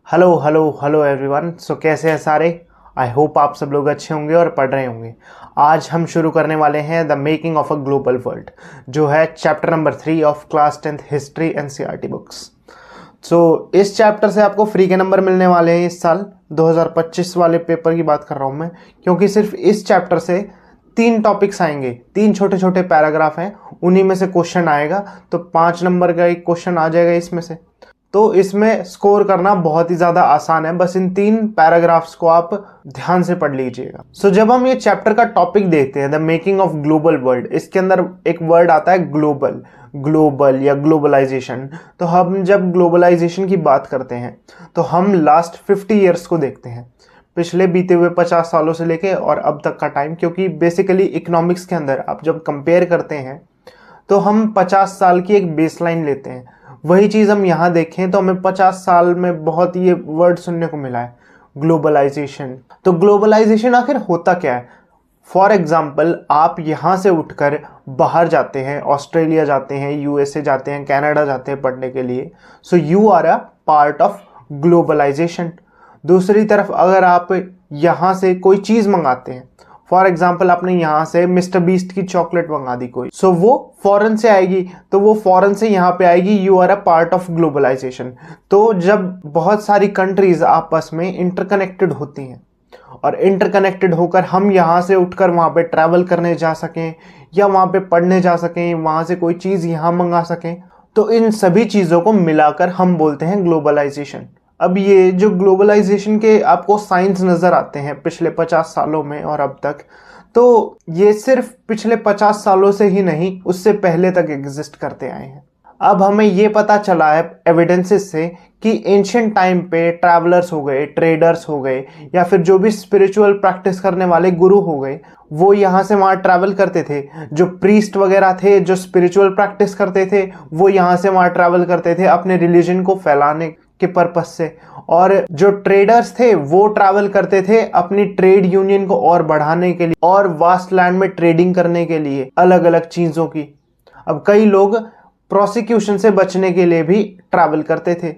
Hello hello hello everyone. So कैसे हैं सारे। आई होप आप सब लोग अच्छे होंगे और पढ़ रहे होंगे। आज हम शुरू करने वाले हैं the making of a global world, जो है chapter number 3 of class 10th history NCERT books. So इस चैप्टर से आपको फ्री के नंबर मिलने वाले हैं इस साल 2025 वाले पेपर की बात कर रहा हूँ मैं, क्योंकि सिर्फ इस चैप्टर से 3 टॉपिक्स आएंगे, 3 छोटे छोटे पैराग्राफ हैं, उन्हीं में से क्वेश्चन आएगा। तो 5 नंबर का एक क्वेश्चन आ जाएगा इसमें से। तो इसमें स्कोर करना बहुत ही ज़्यादा आसान है, बस इन 3 पैराग्राफ्स को आप ध्यान से पढ़ लीजिएगा। सो जब हम ये चैप्टर का टॉपिक देखते हैं the making of global world, इसके अंदर एक वर्ड आता है ग्लोबल, ग्लोबल या ग्लोबलाइजेशन। तो हम जब ग्लोबलाइजेशन की बात करते हैं तो हम लास्ट 50 ईयर्स को देखते हैं, पिछले बीते हुए 50 सालों से लेके और अब तक का टाइम, क्योंकि बेसिकली इकोनॉमिक्स के अंदर आप जब कंपेयर करते हैं तो हम 50 साल की एक बेसलाइन लेते हैं। वही चीज़ हम यहाँ देखें तो हमें 50 साल में बहुत ये वर्ड सुनने को मिला है, ग्लोबलाइजेशन। तो ग्लोबलाइजेशन आखिर होता क्या है? फॉर एग्जाम्पल, आप यहाँ से उठकर बाहर जाते हैं, ऑस्ट्रेलिया जाते हैं, यूएसए जाते हैं, कनाडा जाते हैं पढ़ने के लिए। So you are a part of globalization. दूसरी तरफ अगर आप यहाँ से कोई चीज़ मंगाते हैं, फॉर एग्जाम्पल आपने यहाँ से मिस्टर बीस्ट की चॉकलेट मंगा दी कोई, सो वो फॉरेन से आएगी, तो वो फॉरेन से यहाँ पे आएगी, you are a part of globalization. तो जब बहुत सारी कंट्रीज आपस में इंटरकनेक्टेड होती हैं और इंटरकनेक्टेड होकर हम यहाँ से उठकर वहाँ पे ट्रैवल करने जा सकें या वहाँ पे पढ़ने जा सकें, वहाँ से कोई चीज़ यहाँ मंगा सकें, तो इन सभी चीज़ों को मिलाकर हम बोलते हैं ग्लोबलाइजेशन। अब ये जो ग्लोबलाइजेशन के आपको साइंस नज़र आते हैं पिछले 50 सालों में और अब तक, तो ये सिर्फ पिछले 50 सालों से ही नहीं, उससे पहले तक एग्जिस्ट करते आए हैं। अब हमें ये पता चला है एविडेंसेस से कि एंशिएंट टाइम पे ट्रैवलर्स हो गए, ट्रेडर्स हो गए, या फिर जो भी स्पिरिचुअल प्रैक्टिस करने वाले गुरु हो गए, वो यहाँ से वहाँ ट्रैवल करते थे। जो प्रीस्ट वगैरह थे, जो स्पिरिचुअल प्रैक्टिस करते थे, वो यहाँ से वहाँ ट्रैवल करते थे अपने रिलीजन को फैलाने के पर्पस से। और जो ट्रेडर्स थे वो ट्रैवल करते थे अपनी ट्रेड यूनियन को और बढ़ाने के लिए और वास्ट लैंड में ट्रेडिंग करने के लिए अलग अलग चीज़ों की। अब कई लोग प्रोसिक्यूशन से बचने के लिए भी ट्रैवल करते थे।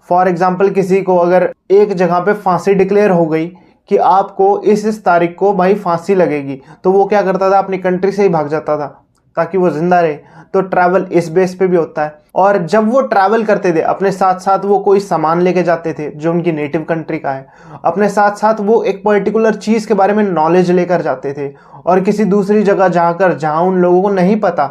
फॉर एग्जाम्पल, किसी को अगर एक जगह पे फांसी डिक्लेयर हो गई कि आपको इस तारीख को भाई फांसी लगेगी, तो वो क्या करता था, अपनी कंट्री से ही भाग जाता था ताकि वो जिंदा रहे। तो ट्रैवल इस बेस पे भी होता है। और जब वो ट्रैवल करते थे, अपने साथ साथ वो कोई सामान लेके जाते थे जो उनकी नेटिव कंट्री का है, अपने साथ साथ वो एक पर्टिकुलर चीज़ के बारे में नॉलेज लेकर जाते थे, और किसी दूसरी जगह जाकर जहाँ उन लोगों को नहीं पता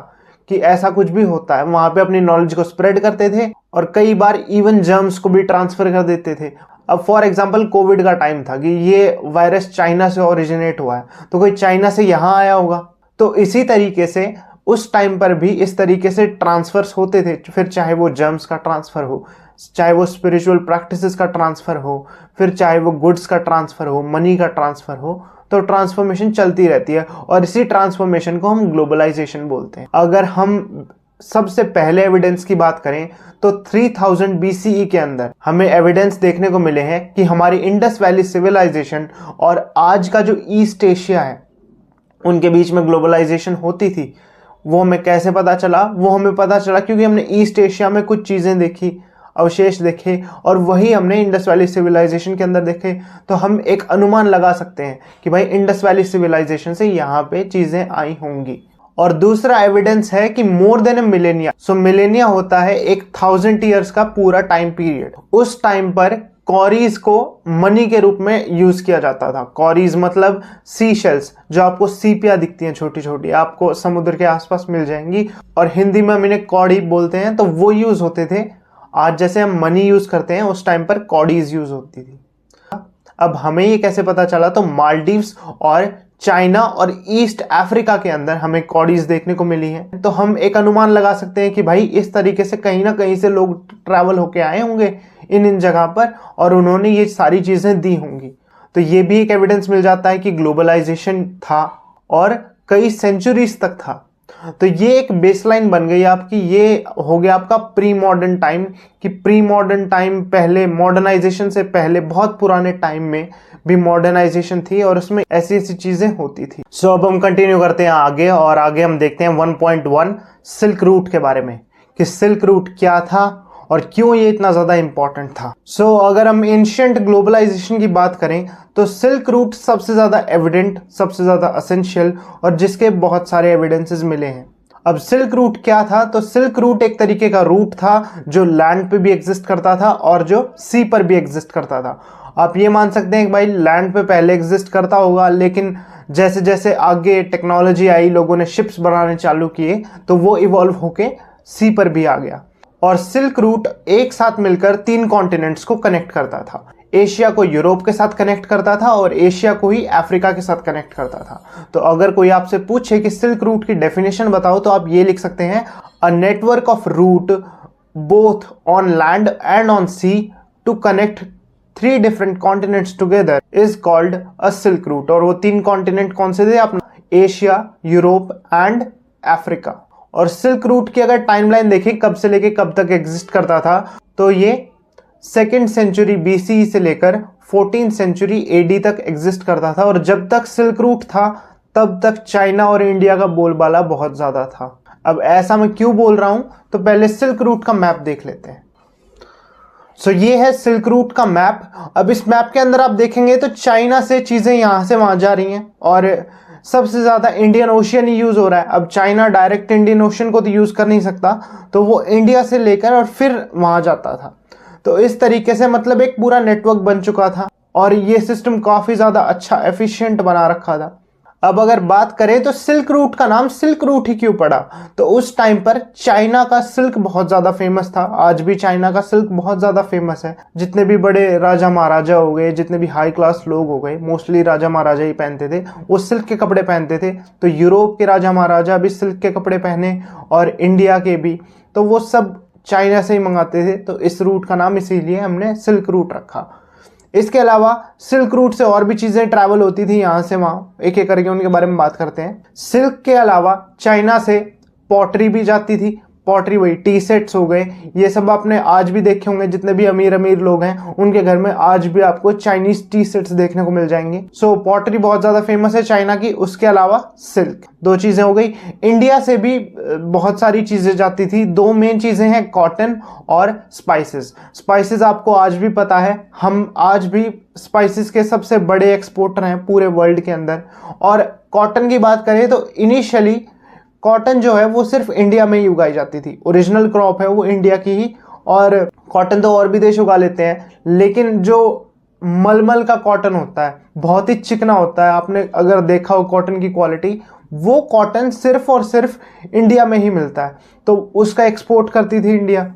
कि ऐसा कुछ भी होता है, वहाँ पे अपनी नॉलेज को स्प्रेड करते थे, और कई बार इवन जर्म्स को भी ट्रांसफर कर देते थे। अब फॉर एग्जांपल कोविड का टाइम था कि ये वायरस चाइना से ओरिजिनेट हुआ है, तो कोई चाइना से यहाँ आया होगा। तो इसी तरीके से उस टाइम पर भी इस तरीके से ट्रांसफर्स होते थे, फिर चाहे वो जर्म्स का ट्रांसफ़र हो, चाहे वो स्पिरिचुअल प्रैक्टिसेस का ट्रांसफ़र हो, फिर चाहे वो गुड्स का ट्रांसफ़र हो, मनी का ट्रांसफ़र हो, तो ट्रांसफॉर्मेशन चलती रहती है, और इसी ट्रांसफॉर्मेशन को हम ग्लोबलाइजेशन बोलते हैं। अगर हम सबसे पहले एविडेंस की बात करें तो 3000 BCE के अंदर हमें एविडेंस देखने को मिले हैं कि हमारी इंडस वैली सिविलाइजेशन और आज का जो ईस्ट एशिया है उनके बीच में ग्लोबलाइजेशन होती थी। वो हमें कैसे पता चला? वो हमें पता चला क्योंकि हमने ईस्ट एशिया में कुछ चीज़ें देखी, अवशेष देखे, और वही हमने इंडस वैली सिविलाइजेशन के अंदर देखे। तो हम एक अनुमान लगा सकते हैं कि भाई इंडस वैली सिविलाइजेशन से यहाँ पे चीज़ें आई होंगी। और दूसरा एविडेंस है कि मोर देन ए मिलेनिया। सो मिलेनिया होता है 1000 ईयर्स का पूरा टाइम पीरियड। उस टाइम पर कॉरीज को मनी के रूप में यूज किया जाता था। कॉरीज मतलब सी शेल्स, जो आपको सीपियां दिखती हैं छोटी छोटी, आपको समुद्र के आसपास मिल जाएंगी, और हिंदी में हम इन्हें कौड़ी बोलते हैं। तो वो यूज होते थे। आज जैसे हम मनी यूज करते हैं, उस टाइम पर कॉडीज यूज होती थी। अब हमें ये कैसे पता चला? तो मालदीव्स और चाइना और ईस्ट अफ्रीका के अंदर हमें कॉडीज देखने को मिली हैं। तो हम एक अनुमान लगा सकते हैं कि भाई इस तरीके से कहीं ना कहीं से लोग ट्रैवल होके आए होंगे इन जगह पर, और उन्होंने ये सारी चीज़ें दी होंगी। तो ये भी एक एविडेंस मिल जाता है कि ग्लोबलाइजेशन था और कई सेंचुरीज तक था। तो ये एक बेसलाइन बन गई आपकी। ये हो गया आपका प्री मॉडर्न टाइम, कि प्री मॉडर्न टाइम पहले, मॉडर्नाइजेशन से पहले बहुत पुराने टाइम में भी मॉडर्नाइजेशन थी और उसमें ऐसी ऐसी चीज़ें होती थी। सो अब हम कंटिन्यू करते हैं आगे, और आगे हम देखते हैं 1.1 सिल्क रूट के बारे में, कि सिल्क रूट क्या था और क्यों ये इतना ज़्यादा इम्पॉर्टेंट था। सो अगर हम एंशिएंट ग्लोबलाइजेशन की बात करें तो सिल्क रूट सबसे ज़्यादा एविडेंट, सबसे ज़्यादा असेंशियल और जिसके बहुत सारे एविडेंसेस मिले हैं। अब सिल्क रूट क्या था? तो सिल्क रूट एक तरीके का रूट था जो लैंड पे भी एग्जिस्ट करता था और जो सी पर भी एग्जिस्ट करता था। आप ये मान सकते हैं कि भाई लैंड पे पहले एग्जिस्ट करता होगा, लेकिन जैसे जैसे आगे टेक्नोलॉजी आई, लोगों ने शिप्स बनाने चालू किए, तो वो इवॉल्व होके सी पर भी आ गया। और सिल्क रूट एक साथ मिलकर 3 कॉन्टिनेंट्स को कनेक्ट करता था। एशिया को यूरोप के साथ कनेक्ट करता था और एशिया को ही अफ्रीका के साथ कनेक्ट करता था। तो अगर कोई आपसे पूछे कि सिल्क रूट की डेफिनेशन बताओ, तो आप ये लिख सकते हैं, a network of route both on land and on sea to connect 3 different continents together is called a silk route. और वो 3 कॉन्टिनेंट कौन से थे? अपना एशिया, यूरोप एंड अफ्रीका। और सिल्क रूट की अगर टाइमलाइन देखें कब से लेके कब तक एग्जिस्ट करता था, तो ये 2nd सेंचुरी BCE से लेकर 14th सेंचुरी AD तक एग्जिस्ट करता था। और जब तक सिल्क रूट था तब तक चाइना और इंडिया का बोलबाला बहुत ज़्यादा था। अब ऐसा मैं क्यों बोल रहा हूँ, तो पहले सिल्क रूट का मैप देख लेते हैं। सो ये है सिल्क रूट का मैप। अब इस मैप के अंदर आप देखेंगे तो चाइना से चीज़ें यहाँ से वहाँ जा रही हैं और सबसे ज़्यादा इंडियन ओशियन ही यूज़ हो रहा है। अब चाइना डायरेक्ट इंडियन ओशियन को तो यूज़ कर नहीं सकता, तो वो इंडिया से लेकर और फिर वहाँ जाता था। तो इस तरीके से मतलब एक पूरा नेटवर्क बन चुका था और ये सिस्टम काफ़ी ज़्यादा अच्छा एफिशिएंट बना रखा था। अब अगर बात करें तो सिल्क रूट का नाम सिल्क रूट ही क्यों पड़ा, तो उस टाइम पर चाइना का सिल्क बहुत ज़्यादा फेमस था। आज भी चाइना का सिल्क बहुत ज़्यादा फेमस है। जितने भी बड़े राजा महाराजा हो गए, जितने भी हाई क्लास लोग हो गए, मोस्टली राजा महाराजा ही पहनते थे, वो सिल्क के कपड़े पहनते थे। तो यूरोप के राजा महाराजा भी सिल्क के कपड़े पहने और इंडिया के भी, तो वो सब चाइना से ही मंगाते थे। तो इस रूट का नाम इसीलिए हमने सिल्क रूट रखा। इसके अलावा सिल्क रूट से और भी चीज़ें ट्रैवल होती थी यहाँ से वहाँ, एक एक करके उनके बारे में बात करते हैं। सिल्क के अलावा चाइना से पॉटरी भी जाती थी। पॉटरी वही टी सेट्स हो गए, ये सब आपने आज भी देखे होंगे। जितने भी अमीर अमीर लोग हैं उनके घर में आज भी आपको चाइनीज टी सेट्स देखने को मिल जाएंगे। सो पॉटरी बहुत ज़्यादा फेमस है चाइना की। उसके अलावा सिल्क, 2 चीज़ें हो गई। इंडिया से भी बहुत सारी चीज़ें जाती थी। 2 मेन चीज़ें हैं, कॉटन और स्पाइसेस। स्पाइसेस आपको आज भी पता है, हम आज भी स्पाइसेस के सबसे बड़े एक्सपोर्टर हैं पूरे वर्ल्ड के अंदर। और कॉटन की बात करें तो इनिशियली कॉटन जो है वो सिर्फ इंडिया में ही उगाई जाती थी। ओरिजिनल क्रॉप है वो इंडिया की ही, और कॉटन तो और भी देश उगा लेते हैं, लेकिन जो मलमल का कॉटन होता है बहुत ही चिकना होता है। आपने अगर देखा हो कॉटन की क्वालिटी, वो कॉटन सिर्फ और सिर्फ इंडिया में ही मिलता है, तो उसका एक्सपोर्ट करती थी इंडिया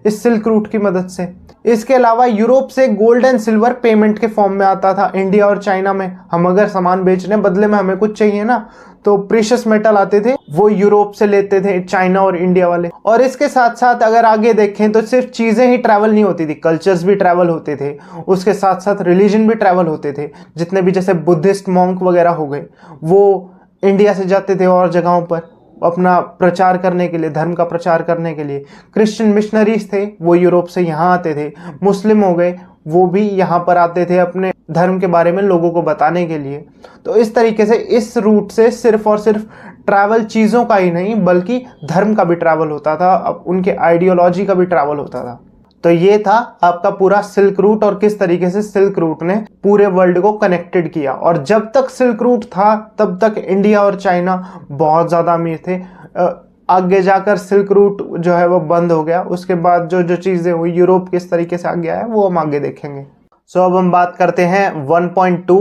इस सिल्क रूट की मदद से। इसके अलावा यूरोप से गोल्ड एंड सिल्वर पेमेंट के फॉर्म में आता था इंडिया और चाइना में। हम अगर सामान बेच रहे हैं, बदले में हमें कुछ चाहिए ना, तो प्रीशियस मेटल आते थे, वो यूरोप से लेते थे चाइना और इंडिया वाले। और इसके साथ साथ अगर आगे देखें तो सिर्फ चीज़ें ही ट्रैवल नहीं होती थी, कल्चर्स भी ट्रैवल होते थे। उसके साथ साथ रिलीजन भी ट्रैवल होते थे। जितने भी जैसे बुद्धिस्ट मॉन्क वगैरह हो गए, वो इंडिया से जाते थे और जगहों पर अपना प्रचार करने के लिए, धर्म का प्रचार करने के लिए। क्रिश्चियन मिशनरीज थे, वो यूरोप से यहाँ आते थे। मुस्लिम हो गए, वो भी यहाँ पर आते थे अपने धर्म के बारे में लोगों को बताने के लिए। तो इस तरीके से इस रूट से सिर्फ और सिर्फ ट्रैवल चीज़ों का ही नहीं बल्कि धर्म का भी ट्रैवल होता था, अब उनके आइडियोलॉजी का भी ट्रैवल होता था। तो ये था आपका पूरा सिल्क रूट और किस तरीके से सिल्क रूट ने पूरे वर्ल्ड को कनेक्टेड किया। और जब तक सिल्क रूट था तब तक इंडिया और चाइना बहुत ज़्यादा अमीर थे। आगे जाकर सिल्क रूट जो है वो बंद हो गया। उसके बाद जो जो चीज़ें हुई, यूरोप किस तरीके से आगे आया, वो हम आगे देखेंगे। सो अब हम बात करते हैं 1.2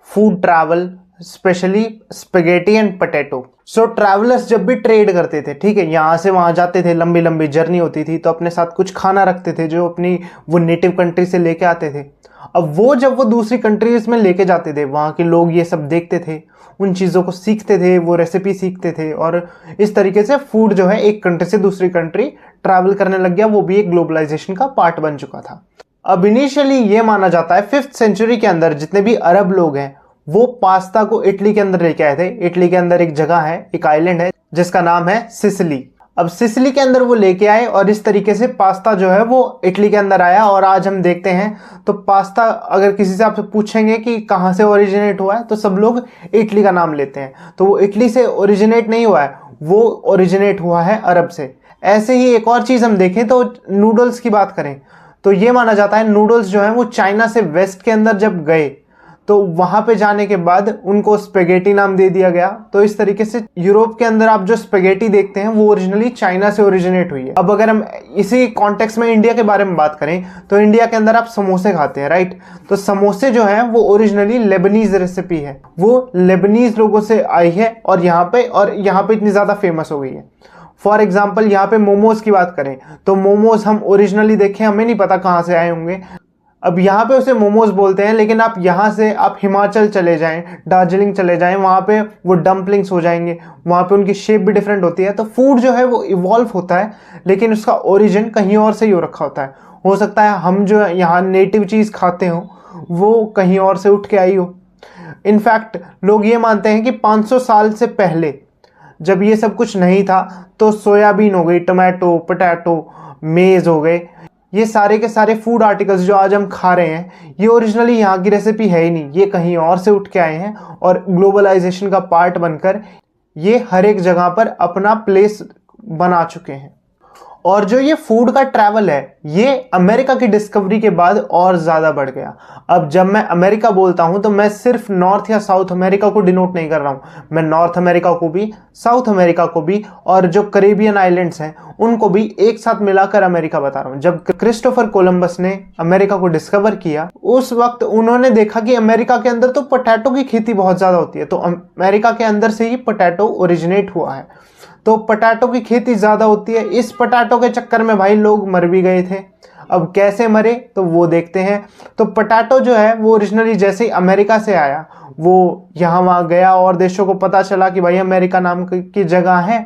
food travel, specially spaghetti and potato. So travellers जब भी ट्रेड करते थे, ठीक है, यहाँ से वहाँ जाते थे, लंबी लंबी जर्नी होती थी, तो अपने साथ कुछ खाना रखते थे जो अपनी वो नेटिव कंट्री से लेके आते थे। अब वो जब वो दूसरी कंट्रीज में लेके जाते थे, वहाँ के लोग ये सब देखते थे, उन चीज़ों को सीखते थे, वो रेसिपी सीखते थे, और इस तरीके से फूड जो है एक कंट्री से दूसरी कंट्री ट्रैवल करने लग गया। वो भी एक ग्लोबलाइजेशन का पार्ट बन चुका था। अब इनिशियली ये माना जाता है 5th सेंचुरी के अंदर जितने भी अरब लोग हैं वो पास्ता को इटली के अंदर लेके आए थे। इटली के अंदर एक जगह है, एक आइलैंड है जिसका नाम है सिसिली। अब सिसिली के अंदर वो लेके आए और इस तरीके से पास्ता जो है वो इटली के अंदर आया। और आज हम देखते हैं तो पास्ता अगर किसी से आपसे पूछेंगे कि कहाँ से ओरिजिनेट हुआ है, तो सब लोग इटली का नाम लेते हैं। तो वो इटली से ओरिजिनेट नहीं हुआ है, वो ओरिजिनेट हुआ है अरब से। ऐसे ही एक और चीज़ हम देखें तो नूडल्स की बात करें तो ये माना जाता है नूडल्स जो है वो चाइना से वेस्ट के अंदर जब गए तो वहाँ पे जाने के बाद उनको स्पेगेटी नाम दे दिया गया। तो इस तरीके से यूरोप के अंदर आप जो स्पेगेटी देखते हैं वो ओरिजिनली चाइना से ओरिजिनेट हुई है। अब अगर हम इसी कॉन्टेक्स्ट में इंडिया के बारे में बात करें तो इंडिया के अंदर आप समोसे खाते हैं, राइट। तो समोसे जो है वो ओरिजिनली लेबनीज रेसिपी है, वो लेबनीज लोगों से आई है और यहाँ पे इतनी ज़्यादा फेमस हो गई है। फॉर एग्जाम्पल यहाँ पे मोमोज की बात करें तो मोमोज हम ओरिजिनली देखें हमें नहीं पता कहाँ से आए होंगे। अब यहाँ पे उसे मोमोज बोलते हैं, लेकिन आप यहाँ से आप हिमाचल चले जाएं, दार्जिलिंग चले जाएं, वहाँ पे वो डम्पलिंग्स हो जाएंगे, वहाँ पे उनकी शेप भी डिफरेंट होती है। तो फूड जो है वो इवॉल्व होता है, लेकिन उसका ओरिजिन कहीं और से ही हो रखा होता है। हो सकता है हम जो यहाँ नेटिव चीज़ खाते हो वो कहीं और से उठ के आई हो। इनफैक्ट लोग ये मानते हैं कि 500 साल से पहले जब ये सब कुछ नहीं था तो सोयाबीन हो गई, टमाटो, पोटैटो, मेज़ हो गए, ये सारे के सारे फूड आर्टिकल्स जो आज हम खा रहे हैं ये ओरिजिनली यहाँ की रेसिपी है ही नहीं, ये कहीं और से उठ के आए हैं और ग्लोबलाइजेशन का पार्ट बनकर ये हर एक जगह पर अपना प्लेस बना चुके हैं। और जो ये फूड का ट्रैवल है ये अमेरिका की डिस्कवरी के बाद और ज़्यादा बढ़ गया। अब जब मैं अमेरिका बोलता हूँ तो मैं सिर्फ नॉर्थ या साउथ अमेरिका को डिनोट नहीं कर रहा हूँ, मैं नॉर्थ अमेरिका को भी, साउथ अमेरिका को भी और जो करेबियन आइलैंड्स हैं उनको भी एक साथ मिलाकर अमेरिका बता रहा हूँ। जब क्रिस्टोफर कोलंबस ने अमेरिका को डिस्कवर किया उस वक्त उन्होंने देखा कि अमेरिका के अंदर तो पोटैटो की खेती बहुत ज़्यादा होती है, तो अमेरिका के अंदर से ही पोटैटो ओरिजिनेट हुआ है। तो पोटैटो की खेती ज़्यादा होती है, इस पोटैटो के चक्कर में भाई लोग मर भी गए थे। अब कैसे मरे तो वो देखते हैं। तो पोटैटो जो है वो ओरिजिनली जैसे ही अमेरिका से आया वो यहाँ वहाँ गया और देशों को पता चला कि भाई अमेरिका नाम की जगह है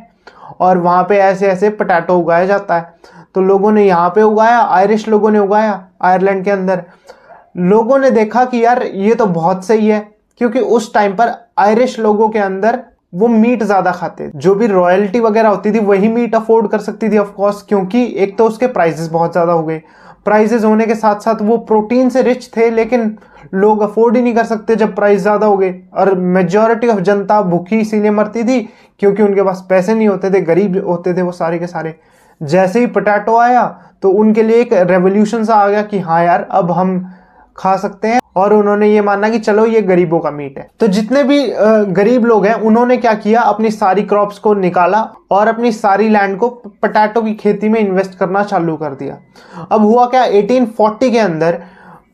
और वहाँ पे ऐसे ऐसे पोटैटो उगाया जाता है। तो लोगों ने यहाँ पे उगाया, आयरिश लोगों ने उगाया आयरलैंड के अंदर। लोगों ने देखा कि यार ये तो बहुत सही है, क्योंकि उस टाइम पर आयरिश लोगों के अंदर वो मीट ज़्यादा खाते, जो भी रॉयल्टी वगैरह होती थी वही मीट अफोर्ड कर सकती थी ऑफ कोर्स, क्योंकि एक तो उसके प्राइसेस बहुत ज़्यादा हो गए, प्राइसेस होने के साथ साथ वो प्रोटीन से रिच थे, लेकिन लोग अफोर्ड ही नहीं कर सकते जब प्राइस ज़्यादा हो गए। और मेजॉरिटी ऑफ जनता भूखी इसीलिए मरती थी क्योंकि उनके पास पैसे नहीं होते थे, गरीब होते थे वो सारे के सारे। जैसे ही पोटैटो आया तो उनके लिए एक रेवोल्यूशन सा आ गया कि हाँ यार अब हम खा सकते हैं, और उन्होंने ये माना कि चलो ये गरीबों का मीट है। तो जितने भी गरीब लोग हैं उन्होंने क्या किया, अपनी सारी क्रॉप्स को निकाला और अपनी सारी लैंड को पोटैटो की खेती में इन्वेस्ट करना चालू कर दिया। अब हुआ क्या, 1840 के अंदर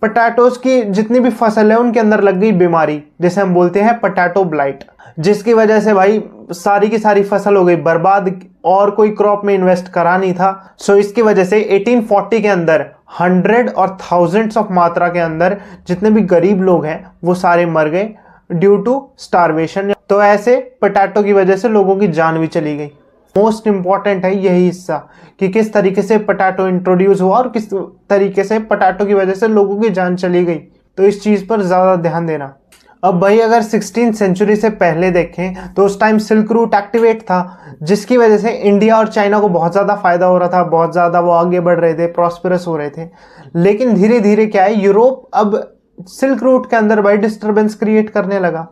पोटैटोज की जितनी भी फसल है उनके अंदर लग गई बीमारी, जैसे हम बोलते हैं पोटैटो ब्लाइट, जिसकी वजह से भाई सारी की सारी फसल हो गई बर्बाद और कोई क्रॉप में इन्वेस्ट करा नहीं था। सो इसकी वजह से 1840 के अंदर 100 और थाउजेंड्स ऑफ मात्रा के अंदर जितने भी गरीब लोग हैं वो सारे मर गए ड्यू टू स्टारवेशन। तो ऐसे पोटैटो की वजह से लोगों की जान भी चली गई। मोस्ट इंपॉर्टेंट है यही हिस्सा कि किस तरीके से पोटैटो इंट्रोड्यूस हुआ और किस तरीके से पोटैटो की वजह से लोगों की जान चली गई। तो इस चीज़ पर ज़्यादा ध्यान देना। अब भाई अगर 16th सेंचुरी से पहले देखें तो उस टाइम सिल्क रूट एक्टिवेट था, जिसकी वजह से इंडिया और चाइना को बहुत ज़्यादा फ़ायदा हो रहा था, बहुत ज़्यादा वो आगे बढ़ रहे थे, प्रॉस्पेरस हो रहे थे। लेकिन धीरे धीरे क्या है, यूरोप अब सिल्क रूट के अंदर भाई डिस्टर्बेंस क्रिएट करने लगा।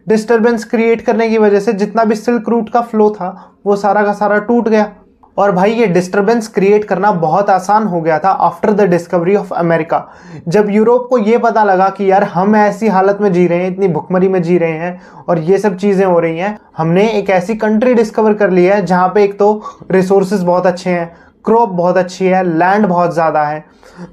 डिस्टर्बेंस क्रिएट करने की वजह से जितना भी सिल्क रूट का फ्लो था वो सारा का सारा टूट गया। और भाई ये डिस्टर्बेंस क्रिएट करना बहुत आसान हो गया था after the discovery of America. जब यूरोप को ये पता लगा कि यार हम ऐसी हालत में जी रहे हैं, इतनी भुखमरी में जी रहे हैं और ये सब चीज़ें हो रही हैं, हमने एक ऐसी कंट्री डिस्कवर कर ली है जहाँ पे एक तो रिसोर्सेज बहुत अच्छे हैं, क्रॉप बहुत अच्छी है, लैंड बहुत ज़्यादा है।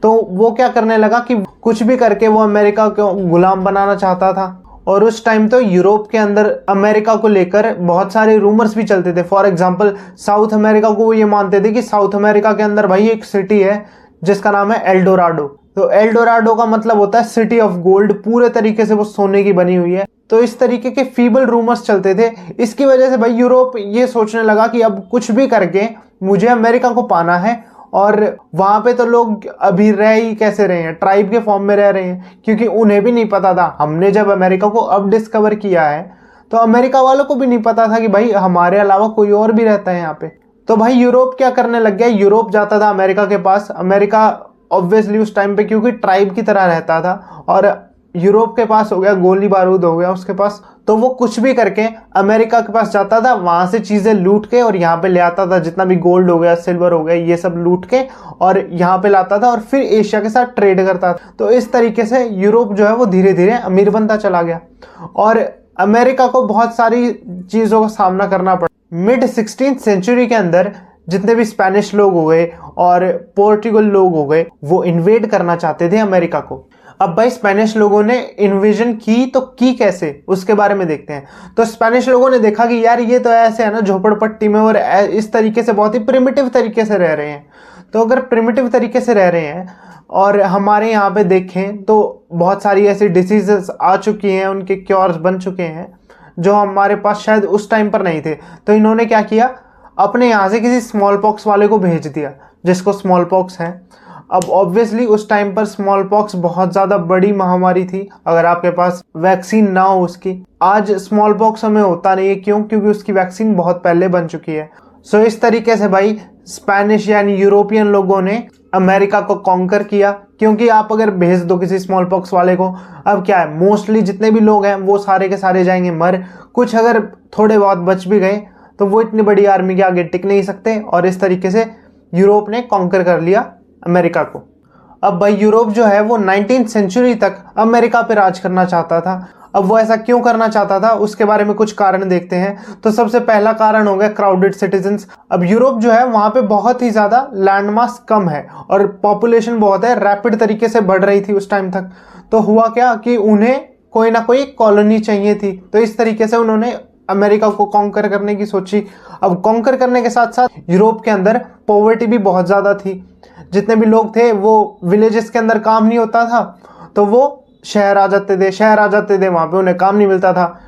तो वो क्या करने लगा कि कुछ भी करके वो अमेरिका को गुलाम बनाना चाहता था। और उस टाइम तो यूरोप के अंदर अमेरिका को लेकर बहुत सारे रूमर्स भी चलते थे। फॉर एग्जांपल साउथ अमेरिका को वो ये मानते थे कि साउथ अमेरिका के अंदर भाई एक सिटी है जिसका नाम है एल्डोराडो। तो एल्डोराडो का मतलब होता है सिटी ऑफ गोल्ड, पूरे तरीके से वो सोने की बनी हुई है। तो इस तरीके के फीबल रूमर्स चलते थे। इसकी वजह से भाई यूरोप ये सोचने लगा कि अब कुछ भी करके मुझे अमेरिका को पाना है। और वहाँ पे तो लोग अभी रह ही कैसे रहे हैं, ट्राइब के फॉर्म में रह रहे हैं, क्योंकि उन्हें भी नहीं पता था। हमने जब अमेरिका को अब डिस्कवर किया है तो अमेरिका वालों को भी नहीं पता था कि भाई हमारे अलावा कोई और भी रहता है यहाँ पे। तो भाई यूरोप क्या करने लग गया, यूरोप जाता था अमेरिका के पास। अमेरिका ऑब्वियसली उस टाइम पे क्योंकि ट्राइब की तरह रहता था और यूरोप के पास हो गया, गोली बारूद हो गया उसके पास, तो वो कुछ भी करके अमेरिका के पास जाता था, वहां से चीजें लूट के और यहाँ पे ले आता था, जितना भी गोल्ड हो गया, सिल्वर हो गया, ये सब लूट के और यहाँ पे लाता था और फिर एशिया के साथ ट्रेड करता था। तो इस तरीके से यूरोप जो है वो धीरे धीरे अमीर बनता चला गया और अमेरिका को बहुत सारी चीजों का सामना करना पड़ा। मिड 16th सेंचुरी के अंदर जितने भी स्पेनिश लोग हो गए और पोर्टुगल लोग हो गए, वो इन्वेड करना चाहते थे अमेरिका को। अब भाई स्पेनिश लोगों ने इन्वेजन की, तो की कैसे, उसके बारे में देखते हैं। तो स्पेनिश लोगों ने देखा कि यार ये तो ऐसे है ना झोपड़पट्टी में और इस तरीके से बहुत ही प्रिमिटिव तरीके से रह रहे हैं। तो अगर प्रिमिटिव तरीके से रह रहे हैं और हमारे यहाँ पे देखें तो बहुत सारी ऐसी डिसीजेस आ चुकी हैं, उनके क्योर्स बन चुके हैं जो हमारे पास शायद उस टाइम पर नहीं थे। तो इन्होंने क्या किया, अपने यहाँ से किसी स्मॉल पॉक्स वाले को भेज दिया जिसको स्मॉल पॉक्स है। अब ऑब्वियसली उस टाइम पर स्मॉल पॉक्स बहुत ज़्यादा बड़ी महामारी थी, अगर आपके पास वैक्सीन ना हो उसकी। आज स्मॉल पॉक्स हमें होता नहीं है, क्यों? क्योंकि उसकी वैक्सीन बहुत पहले बन चुकी है। सो इस तरीके से भाई स्पेनिश यानी यूरोपियन लोगों ने अमेरिका को कॉन्कर किया, क्योंकि आप अगर भेज दो किसी स्मॉल पॉक्स वाले को, अब क्या है, मोस्टली जितने भी लोग हैं वो सारे के सारे जाएंगे मर, कुछ अगर थोड़े बहुत बच भी गए तो वो इतनी बड़ी आर्मी के आगे टिक नहीं सकते। और इस तरीके से यूरोप ने कॉन्कर कर लिया अमेरिका को। अब भाई यूरोप जो है वो 19th सेंचुरी तक अमेरिका पे राज करना चाहता था। अब वो ऐसा क्यों करना चाहता था, उसके बारे में कुछ कारण देखते हैं। तो सबसे पहला कारण हो गया क्राउडेड सिटीजन्स। अब यूरोप जो है वहां पे बहुत ही ज्यादा लैंडमास कम है और पॉपुलेशन बहुत है, रैपिड तरीके से बढ़ रही थी उस टाइम तक। तो हुआ क्या कि उन्हें कोई ना कोई कॉलोनी चाहिए थी, तो इस तरीके से उन्होंने अमेरिका को कॉन्कर करने की सोची। अब कॉन्कर करने के साथ साथ यूरोप के अंदर पॉवर्टी भी बहुत ज़्यादा थी। जितने भी लोग थे वो विलेजेस के अंदर काम नहीं होता था तो वो शहर आ जाते थे, वहाँ पे उन्हें काम नहीं मिलता था।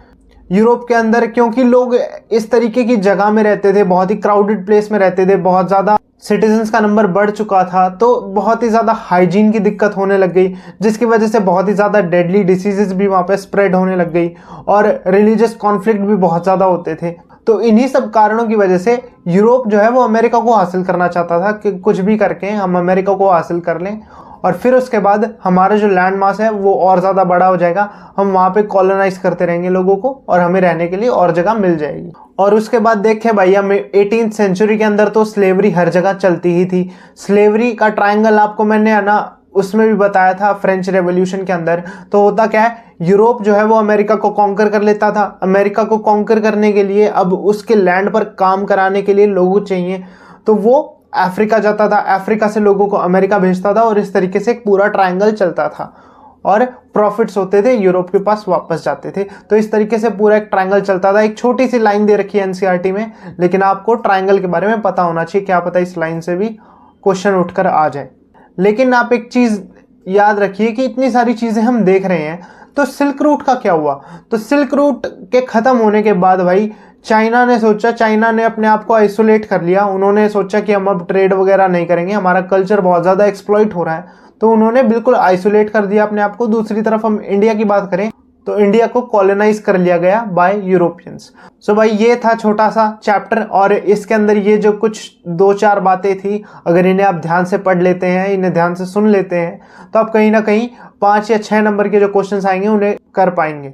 यूरोप के अंदर क्योंकि लोग इस तरीके की जगह में रहते थे, बहुत ही क्राउडेड प्लेस में रहते थे, बहुत ज़्यादा सिटीजन्स का नंबर बढ़ चुका था, तो बहुत ही ज़्यादा हाइजीन की दिक्कत होने लग गई, जिसकी वजह से बहुत ही ज़्यादा डेडली डिसीजेस भी वहाँ पे स्प्रेड होने लग गई और रिलीजियस कॉन्फ्लिक्ट भी बहुत ज़्यादा होते थे। तो इन्हीं सब कारणों की वजह से यूरोप जो है वो अमेरिका को हासिल करना चाहता था कि कुछ भी करके हम अमेरिका को हासिल कर लें और फिर उसके बाद हमारा जो लैंड मास है वो और ज़्यादा बड़ा हो जाएगा, हम वहाँ पे कॉलोनाइज करते रहेंगे लोगों को और हमें रहने के लिए और जगह मिल जाएगी। और उसके बाद देखें भैया 18th सेंचुरी के अंदर तो स्लेवरी हर जगह चलती ही थी। स्लेवरी का ट्रायंगल आपको मैंने है ना उसमें भी बताया था फ्रेंच रेवोल्यूशन के अंदर। तो होता क्या है, यूरोप जो है वो अमेरिका को कॉन्कर कर लेता था। अमेरिका को कॉन्कर करने के लिए अब उसके लैंड पर काम कराने के लिए लोग चाहिए, तो वो अफ्रीका जाता था, अफ्रीका से लोगों को अमेरिका भेजता था और इस तरीके से एक पूरा ट्रायंगल चलता था और प्रॉफिट्स होते थे यूरोप के पास वापस जाते थे। तो इस तरीके से पूरा एक ट्रायंगल चलता था। एक छोटी सी लाइन दे रखी है एनसीईआरटी में, लेकिन आपको ट्रायंगल के बारे में पता होना चाहिए, क्या पता इस लाइन से भी क्वेश्चन उठकर आ जाए। लेकिन आप एक चीज याद रखिए कि इतनी सारी चीजें हम देख रहे हैं, तो सिल्क रूट का क्या हुआ? तो सिल्क रूट के खत्म होने के बाद भाई चाइना ने अपने आप को आइसोलेट कर लिया। उन्होंने सोचा कि हम अब ट्रेड वगैरह नहीं करेंगे, हमारा कल्चर बहुत ज़्यादा एक्सप्लॉइट हो रहा है, तो उन्होंने बिल्कुल आइसोलेट कर दिया अपने आप को। दूसरी तरफ हम इंडिया की बात करें तो इंडिया को कॉलोनाइज कर लिया गया बाय यूरोपियंस। सो भाई ये था छोटा सा चैप्टर और इसके अंदर ये जो कुछ 2-4 बातें थी, अगर इन्हें आप ध्यान से पढ़ लेते हैं, इन्हें ध्यान से सुन लेते हैं, तो आप कहीं ना कहीं 5 या 6 नंबर के जो क्वेश्चंस आएंगे उन्हें कर पाएंगे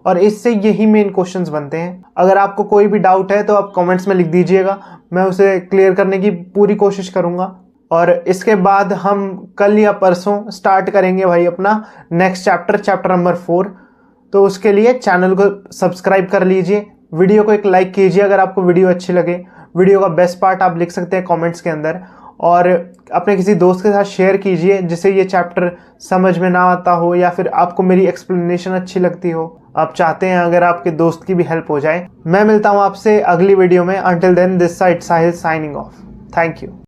और इससे यही मेन क्वेश्चंस बनते हैं। अगर आपको कोई भी डाउट है तो आप कमेंट्स में लिख दीजिएगा, मैं उसे क्लियर करने की पूरी कोशिश करूंगा। और इसके बाद हम कल या परसों स्टार्ट करेंगे भाई अपना नेक्स्ट चैप्टर नंबर 4। तो उसके लिए चैनल को सब्सक्राइब कर लीजिए, वीडियो को एक लाइक कीजिए अगर आपको वीडियो अच्छी लगे। वीडियो का बेस्ट पार्ट आप लिख सकते हैं कमेंट्स के अंदर और अपने किसी दोस्त के साथ शेयर कीजिए जिसे ये चैप्टर समझ में ना आता हो या फिर आपको मेरी एक्सप्लेनेशन अच्छी लगती हो, आप चाहते हैं अगर आपके दोस्त की भी हेल्प हो जाए। मैं मिलता हूँ आपसे अगली वीडियो में। Until then, this side Sahil signing off. Thank you.